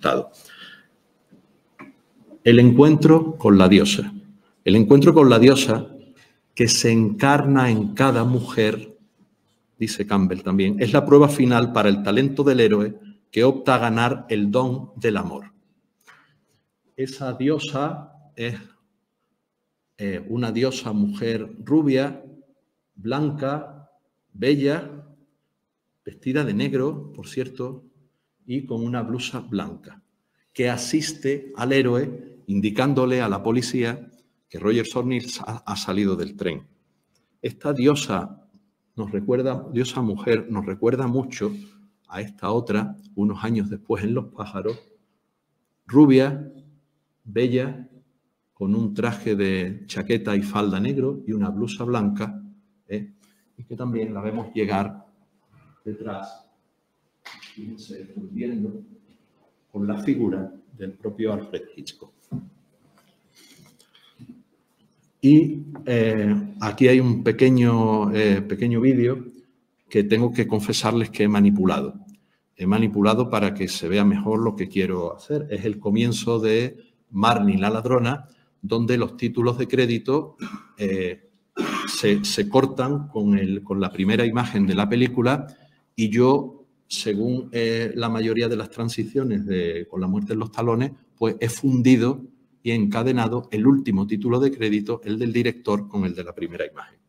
resultado. El encuentro con la diosa. El encuentro con la diosa que se encarna en cada mujer, dice Campbell también, es la prueba final para el talento del héroe que opta a ganar el don del amor. Esa diosa es una diosa mujer rubia, blanca, bella, vestida de negro, por cierto, y con una blusa blanca, que asiste al héroe indicándole a la policía que Roger Sornil ha salido del tren. Esta diosa diosa mujer, nos recuerda mucho a esta otra, unos años después en Los pájaros, rubia, bella, con un traje de chaqueta y falda negro y una blusa blanca, y que también la vemos llegar detrás, fíjense, viendo con la figura del propio Alfred Hitchcock. Y aquí hay un pequeño vídeo que tengo que confesarles que he manipulado. He manipulado para que se vea mejor lo que quiero hacer. Es el comienzo de Marnie la ladrona, donde los títulos de crédito se cortan con la primera imagen de la película y yo, según la mayoría de las transiciones con la muerte en los talones, pues he fundido y encadenado el último título de crédito, el del director, con el de la primera imagen.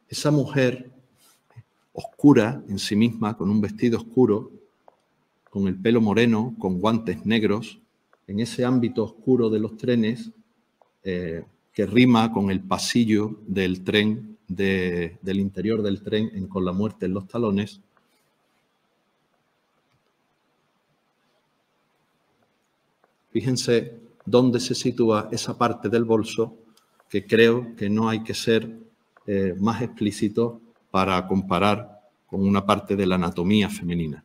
Esa mujer oscura en sí misma, con un vestido oscuro, con el pelo moreno, con guantes negros, en ese ámbito oscuro de los trenes, que rima con el pasillo del tren, del interior del tren, con la muerte en los talones. Fíjense dónde se sitúa esa parte del bolso, que creo que no hay que ser más explícito para comparar con una parte de la anatomía femenina.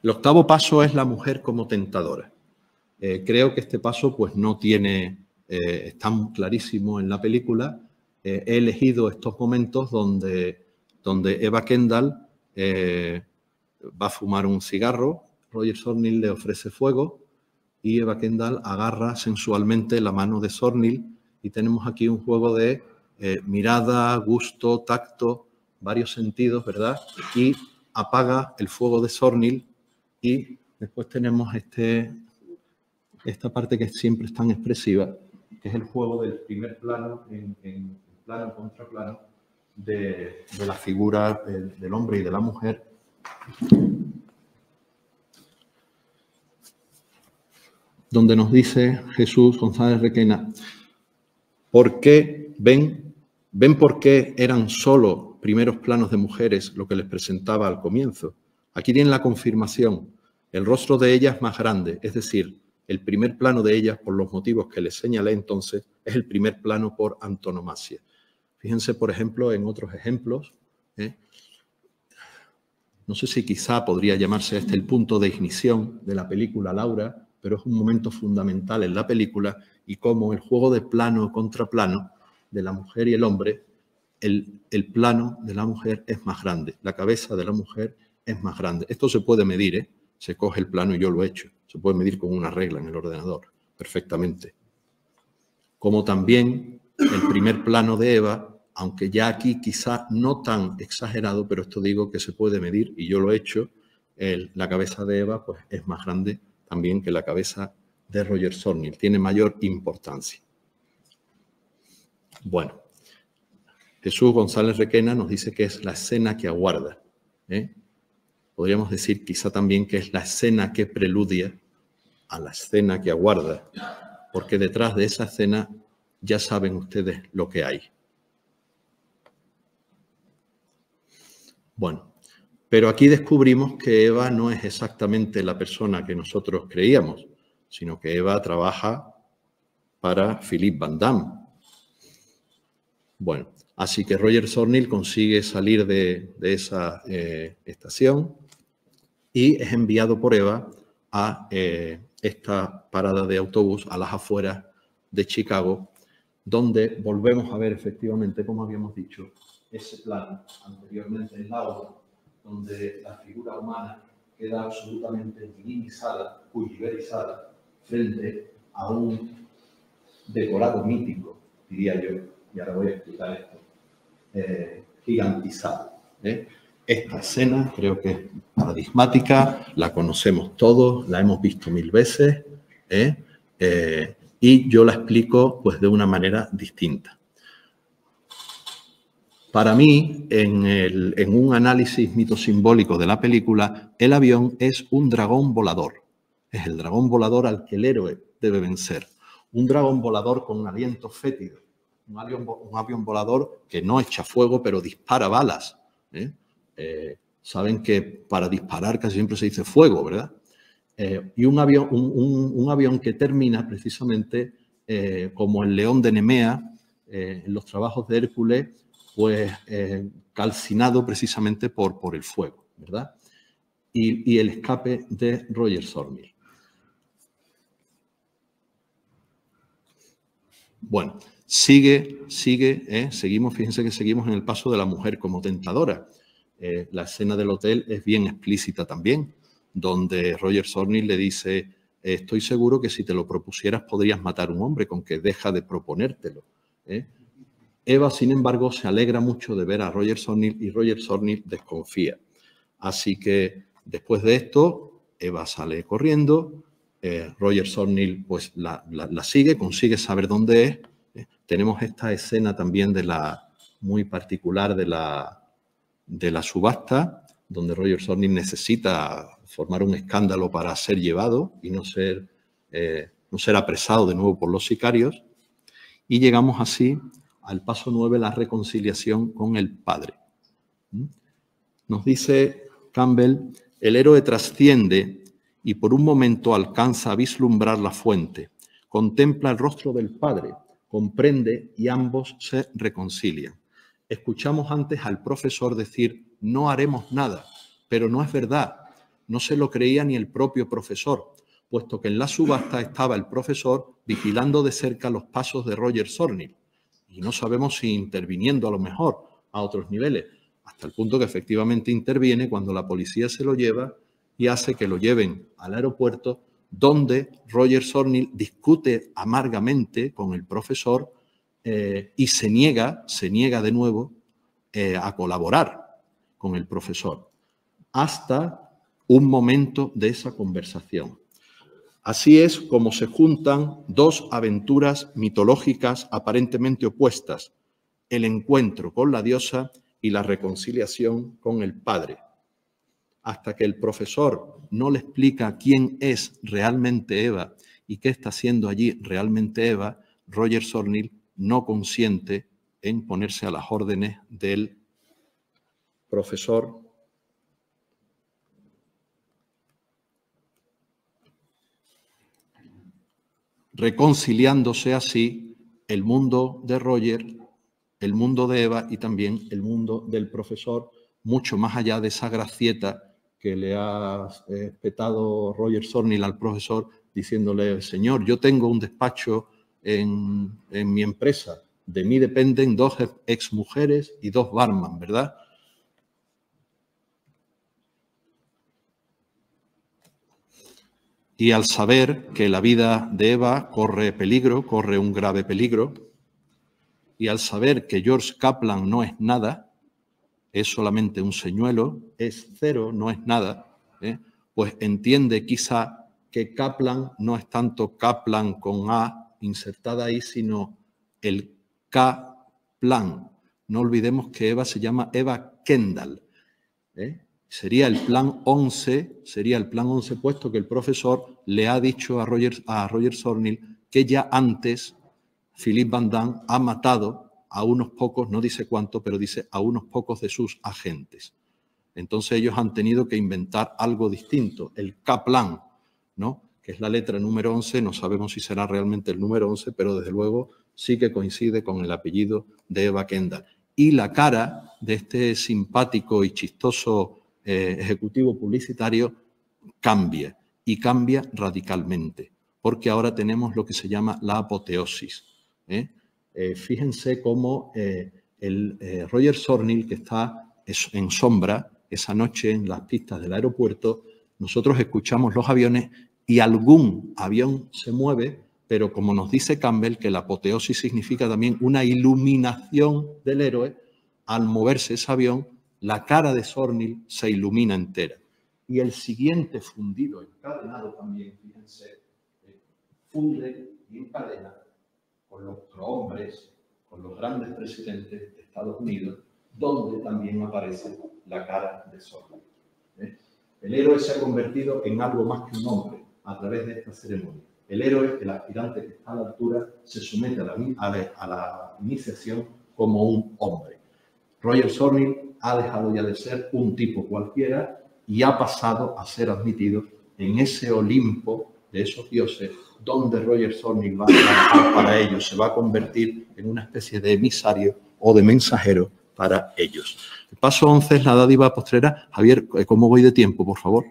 El octavo paso es la mujer como tentadora. Creo que este paso pues no tiene, está muy clarísimo en la película. He elegido estos momentos donde Eva Kendall va a fumar un cigarro, Roger Sornil le ofrece fuego y Eva Kendall agarra sensualmente la mano de Sornil y tenemos aquí un juego de mirada, gusto, tacto, varios sentidos, ¿verdad? Y apaga el fuego de Sornil y después tenemos esta parte que siempre es tan expresiva, que es el juego del primer plano en plano contra plano de la figura del hombre y de la mujer. Donde nos dice Jesús González Requena, ¿por qué ven por qué eran solo primeros planos de mujeres lo que les presentaba al comienzo? Aquí tienen la confirmación. El rostro de ellas es más grande, es decir, el primer plano de ellas, por los motivos que les señalé entonces, es el primer plano por antonomasia. Fíjense, por ejemplo, en otros ejemplos. No sé si quizá podría llamarse este el punto de ignición de la película Laura, pero es un momento fundamental en la película y cómo el juego de plano contra plano de la mujer y el hombre, el plano de la mujer es más grande, la cabeza de la mujer es más grande. Esto se puede medir, se coge el plano y yo lo he hecho, se puede medir con una regla en el ordenador, perfectamente. Como también el primer plano de Eva, aunque ya aquí quizá no tan exagerado, pero esto digo que se puede medir y yo lo he hecho, la cabeza de Eva pues, es más grande también que la cabeza de Roger Sornil, tiene mayor importancia. Bueno, Jesús González Requena nos dice que es la escena que aguarda. Podríamos decir quizá también que es la escena que preludia a la escena que aguarda, porque detrás de esa escena ya saben ustedes lo que hay. Bueno, pero aquí descubrimos que Eva no es exactamente la persona que nosotros creíamos, sino que Eva trabaja para Philippe Van Damme. Bueno, así que Roger Zornil consigue salir de esa estación y es enviado por Eva a esta parada de autobús a las afueras de Chicago, donde volvemos a ver efectivamente, como habíamos dicho, ese plano anteriormente en la obra, donde la figura humana queda absolutamente minimizada, culliverizada, frente a un decorado mítico, diría yo, y ahora voy a explicar esto, gigantizado. Esta escena creo que es paradigmática, la conocemos todos, la hemos visto 1000 veces, y yo la explico pues de una manera distinta. Para mí, en un análisis mitosimbólico de la película, el avión es un dragón volador. Es el dragón volador al que el héroe debe vencer. Un dragón volador con un aliento fétido. Un avión volador que no echa fuego, pero dispara balas. Saben que para disparar casi siempre se dice fuego, ¿verdad? Y un avión que termina precisamente como el león de Nemea en los trabajos de Hércules, pues calcinado precisamente por el fuego, ¿verdad? Y el escape de Roger Zornil. Bueno, seguimos, fíjense que seguimos en el paso de la mujer como tentadora. La escena del hotel es bien explícita también, donde Roger Zornil le dice, estoy seguro que si te lo propusieras podrías matar a un hombre, con que deja de proponértelo. Eva, sin embargo, se alegra mucho de ver a Roger Zornil y Roger Zornil desconfía. Así que después de esto, Eva sale corriendo, Roger Zornil pues la sigue, consigue saber dónde es. Tenemos esta escena también muy particular de la subasta, donde Roger Zornil necesita formar un escándalo para ser llevado y no ser apresado de nuevo por los sicarios. Y llegamos así al paso 9, la reconciliación con el Padre. Nos dice Campbell, el héroe trasciende y por un momento alcanza a vislumbrar la fuente, contempla el rostro del Padre, comprende y ambos se reconcilian. Escuchamos antes al profesor decir, no haremos nada, pero no es verdad, no se lo creía ni el propio profesor, puesto que en la subasta estaba el profesor vigilando de cerca los pasos de Roger Zornil. Y no sabemos si interviniendo a lo mejor a otros niveles, hasta el punto que efectivamente interviene cuando la policía se lo lleva y hace que lo lleven al aeropuerto, donde Roger Zornil discute amargamente con el profesor y se niega de nuevo a colaborar con el profesor, hasta un momento de esa conversación. Así es como se juntan dos aventuras mitológicas aparentemente opuestas, el encuentro con la diosa y la reconciliación con el Padre. Hasta que el profesor no le explica quién es realmente Eva y qué está haciendo allí realmente Eva, Roger Zornil no consiente en ponerse a las órdenes del profesor, reconciliándose así el mundo de Roger, el mundo de Eva y también el mundo del profesor, mucho más allá de esa gracieta que le ha petado Roger Zornil al profesor, diciéndole, señor, yo tengo un despacho en mi empresa, de mí dependen 2 exmujeres y 2 barman, ¿verdad? Y al saber que la vida de Eva corre peligro, corre un grave peligro, y al saber que George Kaplan no es nada, es solamente un señuelo, es cero, no es nada, pues entiende quizá que Kaplan no es tanto Kaplan con A insertada ahí, sino el K-plan. No olvidemos que Eva se llama Eva Kendall. Sería el plan 11, puesto que el profesor le ha dicho a Roger Zornil que ya antes Philippe Van Damme ha matado a unos pocos, no dice cuánto, pero dice a unos pocos de sus agentes. Entonces ellos han tenido que inventar algo distinto, el K-plan, ¿no? que es la letra número 11, no sabemos si será realmente el número 11, pero desde luego sí que coincide con el apellido de Eva Kendall. Y la cara de este simpático y chistoso ejecutivo publicitario cambia, y cambia radicalmente, porque ahora tenemos lo que se llama la apoteosis. Fíjense cómo Roger Zornil, que está en sombra esa noche en las pistas del aeropuerto, nosotros escuchamos los aviones y algún avión se mueve, pero como nos dice Campbell, que la apoteosis significa también una iluminación del héroe, al moverse ese avión, la cara de Zornil se ilumina entera. Y el siguiente fundido, encadenado también, fíjense, funde y encadena con los prohombres, con los grandes presidentes de Estados Unidos, donde también aparece la cara de Zornil. El héroe se ha convertido en algo más que un hombre a través de esta ceremonia. El héroe, el aspirante que está a la altura, se somete a la iniciación como un hombre. Roger Zornil ha dejado ya de ser un tipo cualquiera y ha pasado a ser admitido en ese Olimpo de esos dioses donde Roger Zornil va a trabajar para ellos, se va a convertir en una especie de emisario o de mensajero para ellos. El paso 11 es la dádiva postrera. Javier, ¿cómo voy de tiempo, por favor?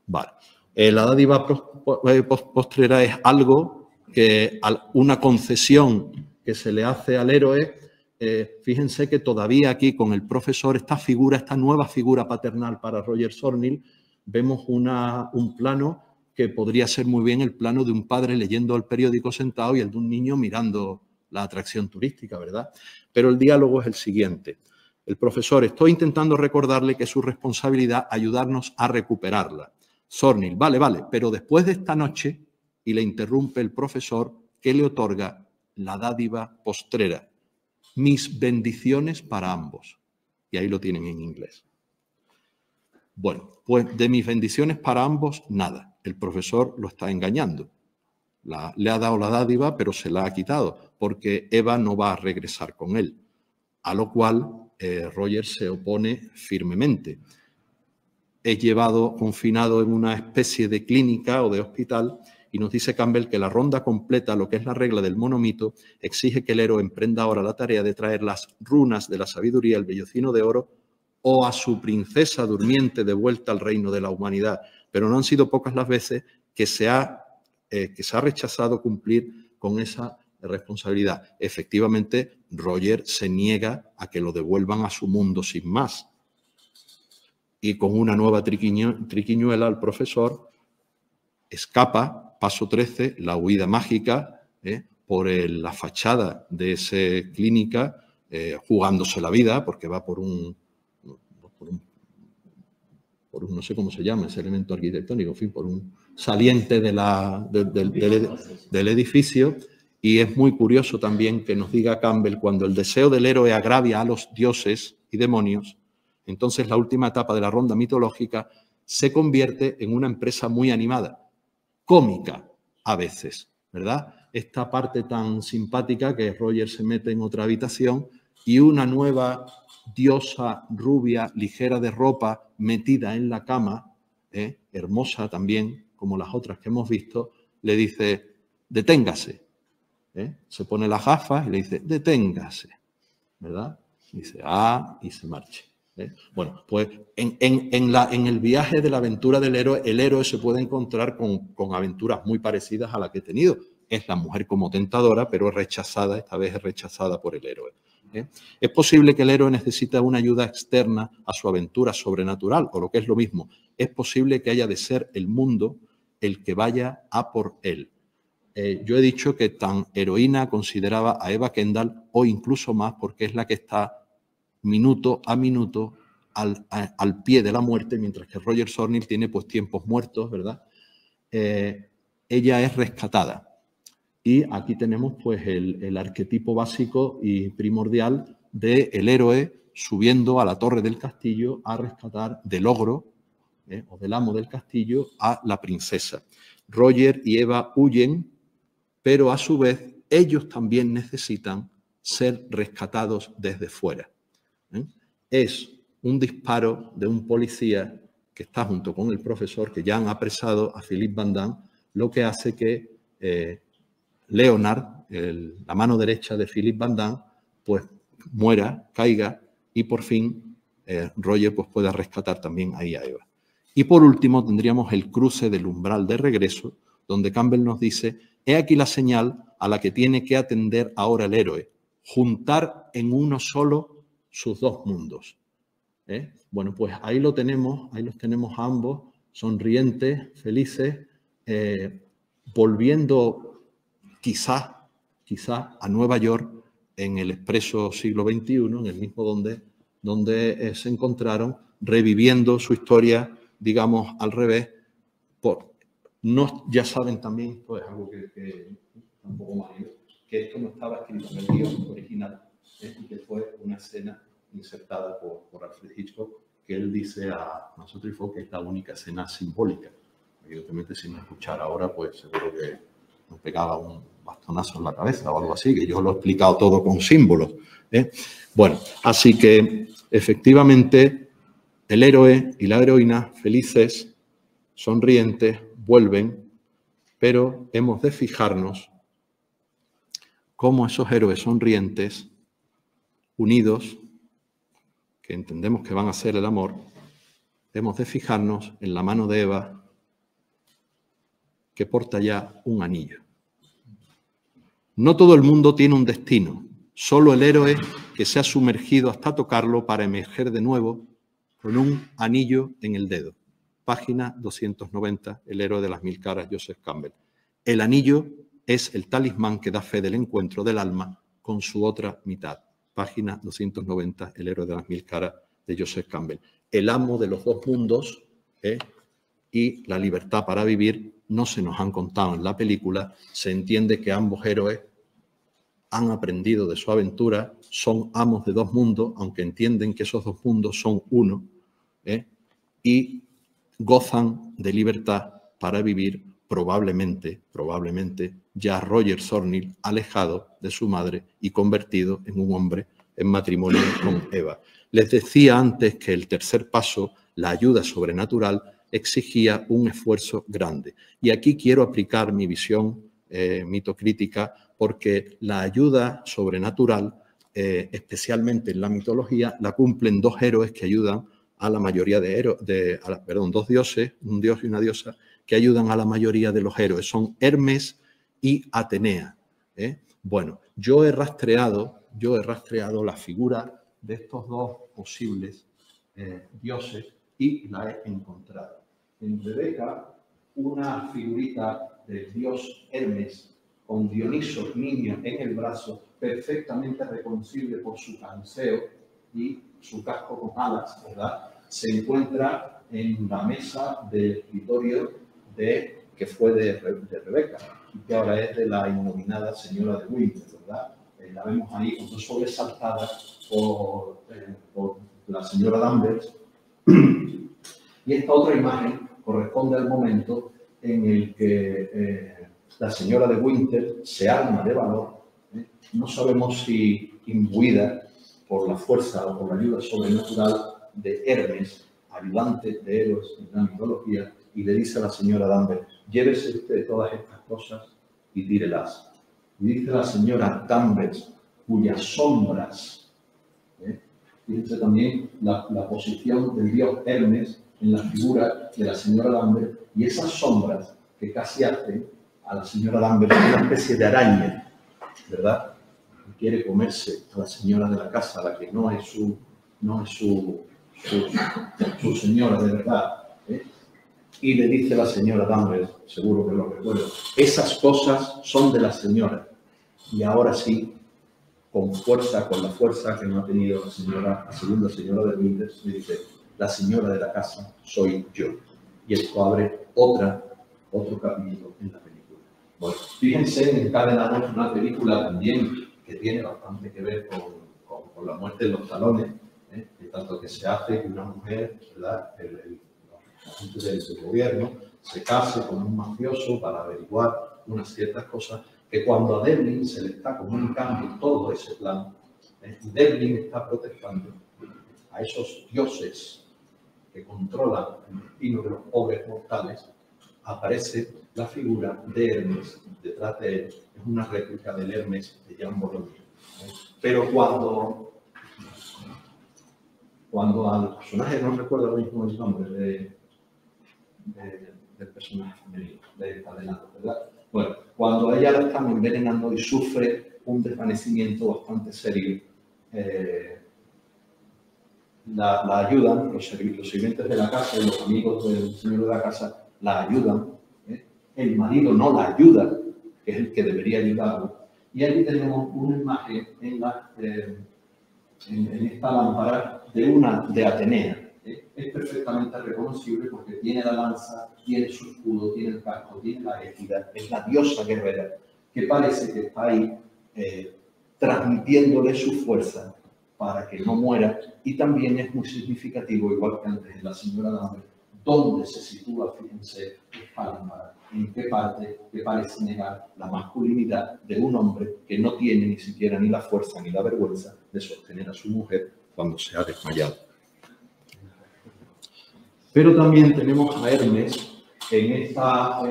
Vale. La dádiva postrera es algo que, una concesión que se le hace al héroe. Fíjense que todavía aquí con el profesor, esta nueva figura paternal para Roger Zornil, vemos un plano que podría ser muy bien el plano de un padre leyendo el periódico sentado y el de un niño mirando la atracción turística, ¿verdad? Pero el diálogo es el siguiente. El profesor: estoy intentando recordarle que es su responsabilidad ayudarnos a recuperarla. Zornil: vale, pero después de esta noche, y le interrumpe el profesor, que le otorga la dádiva postrera. Mis bendiciones para ambos. Y ahí lo tienen en inglés. Bueno, pues de mis bendiciones para ambos, nada. El profesor lo está engañando. Le ha dado la dádiva, pero se la ha quitado, porque Eva no va a regresar con él. A lo cual Roger se opone firmemente. Es llevado confinado en una especie de clínica o de hospital, y nos dice Campbell que la ronda completa, lo que es la regla del monomito, exige que el héroe emprenda ahora la tarea de traer las runas de la sabiduría, el vellocino de oro, o a su princesa durmiente de vuelta al reino de la humanidad. Pero no han sido pocas las veces que se ha rechazado cumplir con esa responsabilidad. Efectivamente, Roger se niega a que lo devuelvan a su mundo sin más. Y con una nueva triquiñuela, el profesor escapa, paso 13, la huida mágica, por la fachada de esa clínica, jugándose la vida, porque va por un no sé cómo se llama ese elemento arquitectónico, en fin, por un saliente del edificio. Y es muy curioso también que nos diga Campbell: cuando el deseo del héroe agravia a los dioses y demonios, entonces la última etapa de la ronda mitológica se convierte en una empresa muy animada, cómica a veces, ¿verdad? Esta parte tan simpática que Roger se mete en otra habitación y una nueva diosa rubia, ligera de ropa, metida en la cama, hermosa también, como las otras que hemos visto, le dice: deténgase. Se pone las gafas y le dice: deténgase, ¿verdad? Dice: ah, y se marcha. Bueno, pues en el viaje de la aventura del héroe, el héroe se puede encontrar con aventuras muy parecidas a la que he tenido. Es la mujer como tentadora, pero es rechazada, esta vez es rechazada por el héroe. Es posible que el héroe necesite una ayuda externa a su aventura sobrenatural, o lo que es lo mismo, es posible que haya de ser el mundo el que vaya a por él. Yo he dicho que tan heroína consideraba a Eva Kendall, o incluso más, porque es la que está minuto a minuto al pie de la muerte, mientras que Roger Zornil tiene pues tiempos muertos, ¿verdad? Ella es rescatada. Y aquí tenemos pues el arquetipo básico y primordial del héroe subiendo a la torre del castillo a rescatar del ogro o del amo del castillo a la princesa. Roger y Eva huyen, pero a su vez ellos también necesitan ser rescatados desde fuera. Es un disparo de un policía que está junto con el profesor, que ya han apresado a Philippe Van Damme, lo que hace que Leonard, la mano derecha de Philippe Van Damme, pues muera, caiga y por fin Roger pues pueda rescatar también ahí a Eva. Y por último tendríamos el cruce del umbral de regreso, donde Campbell nos dice: he aquí la señal a la que tiene que atender ahora el héroe, juntar en uno solo sus dos mundos. Bueno, pues ahí los tenemos a ambos, sonrientes, felices, volviendo quizás a Nueva York en el expreso siglo XXI, en el mismo donde se encontraron, reviviendo su historia, digamos, al revés. Ya saben también, esto es algo que un poco más, que esto no estaba escrito en el guión original, y que fue una escena insertada por Alfred Hitchcock, que él dice a Maso Truffaut que es la única escena simbólica. Evidentemente, si me escuchara ahora, pues seguro que me pegaba un bastonazo en la cabeza o algo así, que yo lo he explicado todo con símbolos. Bueno, así que efectivamente el héroe y la heroína, felices, sonrientes, vuelven, pero hemos de fijarnos cómo esos héroes sonrientes, unidos, que entendemos que van a ser el amor, hemos de fijarnos en la mano de Eva, que porta ya un anillo. No todo el mundo tiene un destino, solo el héroe que se ha sumergido hasta tocarlo para emerger de nuevo con un anillo en el dedo. Página 290, El héroe de las mil caras, Joseph Campbell. El anillo es el talismán que da fe del encuentro del alma con su otra mitad. Página 290, El héroe de las mil caras, de Joseph Campbell. El amo de los dos mundos y la libertad para vivir no se nos han contado en la película. Se entiende que ambos héroes han aprendido de su aventura, son amos de dos mundos, aunque entienden que esos dos mundos son uno, y gozan de libertad para vivir, probablemente, ya Roger Thornhill alejado de su madre y convertido en un hombre en matrimonio con Eva. Les decía antes que el tercer paso, la ayuda sobrenatural, exigía un esfuerzo grande. Y aquí quiero aplicar mi visión mitocrítica, porque la ayuda sobrenatural, especialmente en la mitología, la cumplen dos héroes que ayudan a la mayoría dos dioses, un dios y una diosa, que ayudan a la mayoría de los héroes. Son Hermes y Atenea. Bueno, yo he rastreado la figura de estos dos posibles dioses y la he encontrado. En Rebeca, una figurita del dios Hermes con Dioniso niño en el brazo, perfectamente reconocible por su canseo y su casco con alas, ¿verdad? Se encuentra en la mesa del escritorio que fue de Rebeca y que ahora es de la innominada señora de Winter, ¿verdad? La vemos ahí como sobresaltada por la señora Danvers. Y esta otra imagen corresponde al momento en el que la señora de Winter se arma de valor. No sabemos si imbuida por la fuerza o por la ayuda sobrenatural de Hermes, ayudante de héroes en la mitología, y le dice a la señora Danvers: llévese usted todas estas cosas y tírelas. Y dice la señora Danvers, cuyas sombras, fíjense también la posición del dios Hermes en la figura de la señora Danvers, y esas sombras que casi hacen a la señora Danvers una especie de araña, ¿verdad? Que quiere comerse a la señora de la casa, la que no es su señora de verdad. Y le dice la señora Danvers, seguro que lo recuerdo: esas cosas son de la señora. Y ahora sí, con la fuerza que no ha tenido la segunda señora de Winter, le dice: la señora de la casa soy yo. Y esto abre otro capítulo en la película. Bueno, fíjense en Encadenado, es una película también que tiene bastante que ver con la muerte de los talones, de tanto que se hace que una mujer, ¿verdad?, la gente del gobierno, se case con un mafioso para averiguar unas ciertas cosas, que cuando a Devlin se le está comunicando todo ese plan, Devlin está protestando a esos dioses que controla el destino de los pobres mortales, aparece la figura de Hermes detrás de él. Es una réplica del Hermes de Jean Boulogne. Pero cuando al personaje, no recuerdo ahora mismo el nombre del personaje femenino, de Adelanto, ¿verdad? Bueno, cuando a ella la están envenenando y sufre un desvanecimiento bastante serio, la ayudan, los sirvientes de la casa y los amigos del señor de la casa la ayudan. El marido no la ayuda, que es el que debería ayudarlo. Y aquí tenemos una imagen en esta lámpara de Atenea. Es perfectamente reconocible porque tiene la lanza, tiene su escudo, tiene el casco, tiene la égida, es la diosa guerrera, que parece que está ahí transmitiéndole su fuerza para que no muera. Y también es muy significativo, igual que antes en la señora Lambert, dónde se sitúa, fíjense, esta lámpara, en qué parte que parece negar la masculinidad de un hombre que no tiene ni siquiera ni la fuerza ni la vergüenza de sostener a su mujer cuando se ha desmayado. Pero también tenemos a Hermes en esta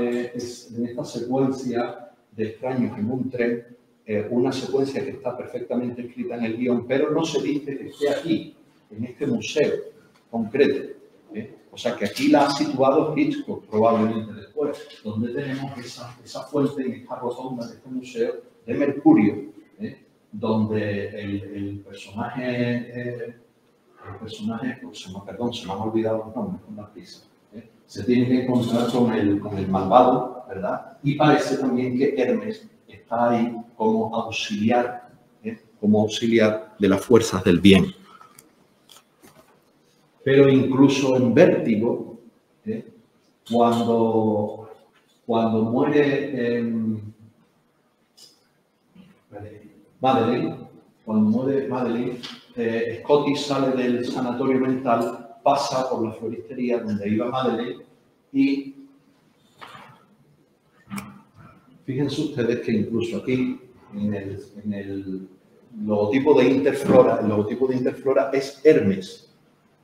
secuencia de extraños en un tren, una secuencia que está perfectamente escrita en el guión, pero no se dice que esté aquí, en este museo concreto. O sea, que aquí la ha situado Hitchcock, probablemente después, donde tenemos esa fuente en esta rotonda de este museo de Mercurio, donde el personaje, perdón, se me han olvidado los nombres con la prisa, se tiene que encontrar con el malvado, ¿verdad? Y parece también que Hermes está ahí como auxiliar de las fuerzas del bien. Pero incluso en Vértigo, cuando muere Madeleine, Scotty sale del sanatorio mental, pasa por la floristería donde iba Madeleine y fíjense ustedes que incluso aquí en el logotipo de Interflora, el logotipo de Interflora es Hermes.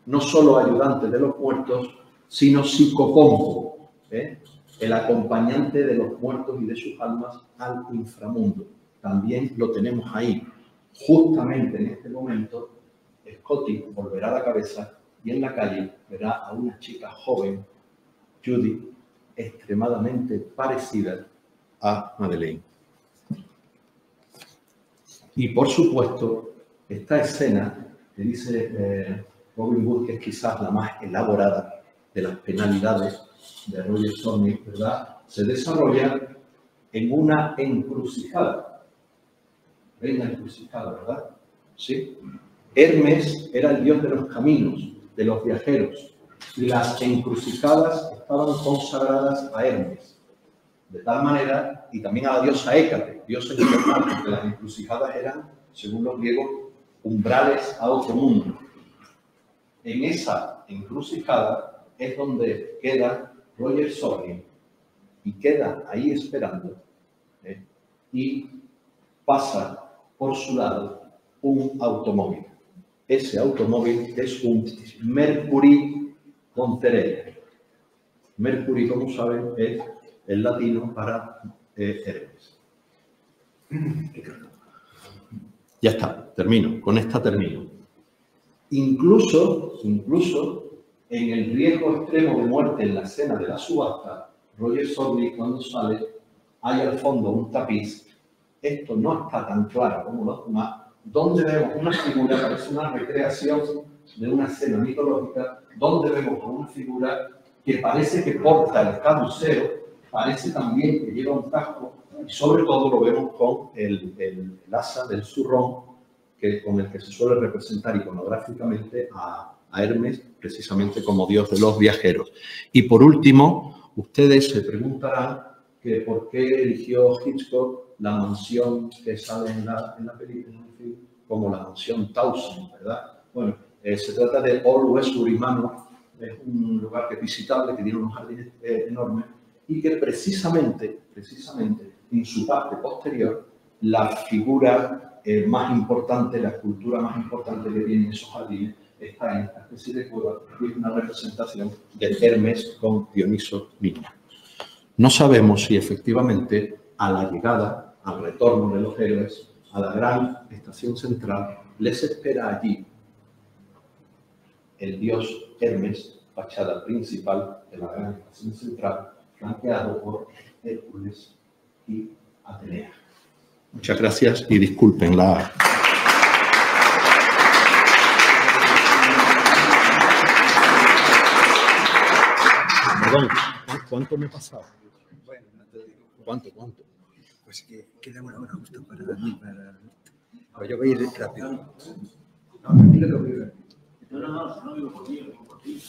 No solo ayudante de los muertos, sino psicopompo, el acompañante de los muertos y de sus almas al inframundo. También lo tenemos ahí. Justamente en este momento, Scotty volverá la cabeza y en la calle verá a una chica joven, Judy, extremadamente parecida a Madeleine. Y por supuesto, esta escena que dice Robin Wood, que es quizás la más elaborada de las penalidades de Roger Zornig, ¿verdad? Se desarrolla en una encrucijada. ¿Veis la encrucijada, verdad? ¿Sí? Hermes era el dios de los caminos, de los viajeros, y las encrucijadas estaban consagradas a Hermes. De tal manera, y también a la diosa Hécate, diosa infernal, porque las encrucijadas eran, según los griegos, umbrales a otro mundo. En esa encrucijada es donde queda Roger Zornig y queda ahí esperando y pasa por su lado un automóvil. Ese automóvil es un Mercury Ponterea. Mercury, como saben, es el latino para Hermes. Ya está, termino. Con esta termino. Incluso en el riesgo extremo de muerte en la escena de la subasta, Roger Zornig, cuando sale, hay al fondo un tapiz. Esto no está tan claro como los demás, donde vemos una figura, parece una recreación de una escena mitológica, donde vemos una figura que parece que porta el caduceo, parece también que lleva un casco, y sobre todo lo vemos con el asa del zurrón, con el que se suele representar iconográficamente a Hermes, precisamente como dios de los viajeros. Y por último, ustedes se preguntarán que por qué eligió Hitchcock la mansión que sale en la película, como la mansión Towson, ¿verdad? Bueno, se trata de Old Westbury Manor, es un lugar que es visitable, que tiene unos jardines enormes, y que precisamente, en su parte posterior, la figura más importante, la escultura más importante que tiene esos jardines está en esta especie de cueva y es una representación de Hermes con Dioniso niño. No sabemos si efectivamente a la llegada, al retorno de los héroes, a la gran estación central, les espera allí el dios Hermes, fachada principal de la gran estación central, flanqueado por Hércules y Atenea. Muchas gracias y disculpen la... Perdón, ¿cuánto me he pasado? Bueno, no te digo. ¿Cuánto? Pues que queda una hora justo para mí, para... Yo voy a ir rápido. No, tranquilo, que voy a ir rápido. No, vivo por ti.